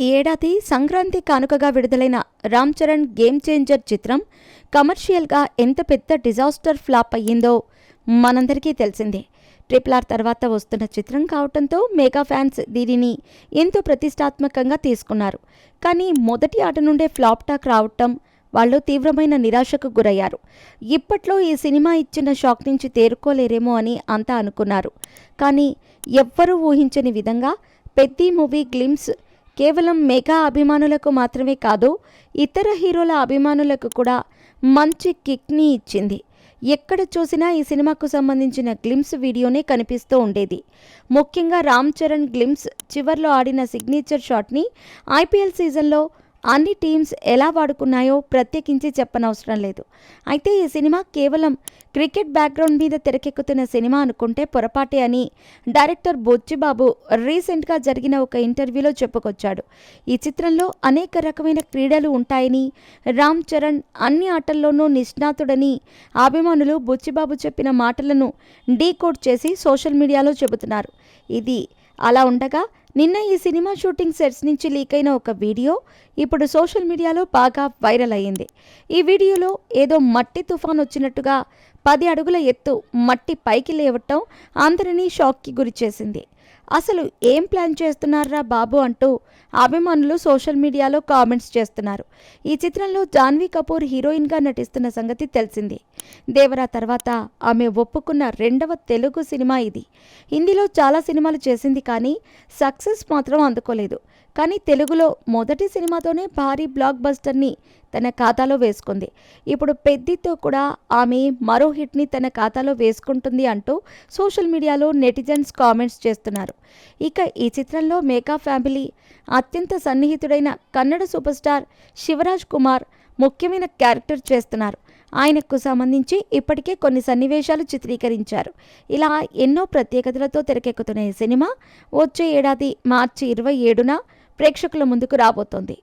ఈ ఏడాది సంక్రాంతి కానుకగా విడుదలైన రామ్ చరణ్ గేమ్ చేంజర్ చిత్రం కమర్షియల్గా ఎంత పెద్ద డిజాస్టర్ ఫ్లాప్ అయ్యిందో మనందరికీ తెలిసిందే. RRR తర్వాత వస్తున్న చిత్రం కావటంతో మెగా ఫ్యాన్స్ దీనిని ఎంతో ప్రతిష్టాత్మకంగా తీసుకున్నారు. కానీ మొదటి ఆట నుండే ఫ్లాప్ టాక్ రావటం వాళ్ళు తీవ్రమైన నిరాశకు గురయ్యారు. ఇప్పట్లో ఈ సినిమా ఇచ్చిన షాక్ నుంచి తేరుకోలేరేమో అని అంతా అనుకున్నారు. కానీ ఎవ్వరూ ఊహించని విధంగా పెద్ది మూవీ గ్లిమ్స్ కేవలం మెగా అభిమానులకు మాత్రమే కాదు, ఇతర హీరోల అభిమానులకు కూడా మంచి కిక్ని ఇచ్చింది. ఎక్కడ చూసినా ఈ సినిమాకు సంబంధించిన గ్లిమ్స్ వీడియోనే కనిపిస్తూ ఉండేది. ముఖ్యంగా రామ్ చరణ్ గ్లిమ్స్ చివర్లో ఆడిన సిగ్నేచర్ షాట్ని IPL సీజన్లో అన్ని టీమ్స్ ఎలా వాడుకున్నాయో ప్రత్యేకించి చెప్పనవసరం లేదు. అయితే ఈ సినిమా కేవలం క్రికెట్ బ్యాక్గ్రౌండ్ మీద తెరకెక్కుతున్న సినిమా అనుకుంటే పొరపాటే అని డైరెక్టర్ బొచ్చిబాబు రీసెంట్గా జరిగిన ఒక ఇంటర్వ్యూలో చెప్పుకొచ్చాడు. ఈ చిత్రంలో అనేక రకమైన క్రీడలు ఉంటాయని, రామ్ చరణ్ అన్ని ఆటల్లోనూ నిష్ణాతుడని అభిమానులు బొచ్చిబాబు చెప్పిన మాటలను డీకోడ్ చేసి సోషల్ మీడియాలో చెబుతున్నారు. ఇది అలా ఉండగా నిన్న ఈ సినిమా షూటింగ్ సెట్స్ నుంచి లీక్ అయిన ఒక వీడియో ఇప్పుడు సోషల్ మీడియాలో బాగా వైరల్ అయ్యింది. ఈ వీడియోలో ఏదో మట్టి తుఫాన్ వచ్చినట్టుగా 10 అడుగుల ఎత్తు మట్టి పైకి లేవటం అందరినీ షాక్కి గురిచేసింది. అసలు ఏం ప్లాన్ చేస్తున్నారా బాబు అంటూ అభిమానులు సోషల్ మీడియాలో కామెంట్స్ చేస్తున్నారు. ఈ చిత్రంలో జాన్వీ కపూర్ హీరోయిన్గా నటిస్తున్న సంగతి తెలిసింది. దేవరా తర్వాత ఆమె ఒప్పుకున్న 2వ తెలుగు సినిమా ఇది. హిందీలో చాలా సినిమాలు చేసింది కానీ సక్సెస్ మాత్రం అందుకోలేదు. కానీ తెలుగులో మొదటి సినిమాతోనే భారీ బ్లాక్ బస్టర్ని తన ఖాతాలో వేసుకుంది. ఇప్పుడు పెద్దితో కూడా ఆమె మరో హిట్ని తన ఖాతాలో వేసుకుంటుంది అంటూ సోషల్ మీడియాలో నెటిజన్స్ కామెంట్స్ చేస్తున్నారు. ఇక ఈ చిత్రంలో మెగా ఫ్యామిలీ అత్యంత సన్నిహితుడైన కన్నడ సూపర్ స్టార్ శివరాజ్ కుమార్ ముఖ్యమైన క్యారెక్టర్ చేస్తున్నారు. ఆయనకు సంబంధించి ఇప్పటికే కొన్ని సన్నివేశాలు చిత్రీకరించారు. ఇలా ఎన్నో ప్రత్యేకతలతో తెరకెక్కుతున్న ఈ సినిమా వచ్చే ఏడాది మార్చి 27న ప్రేక్షకుల ముందుకు రాబోతోంది.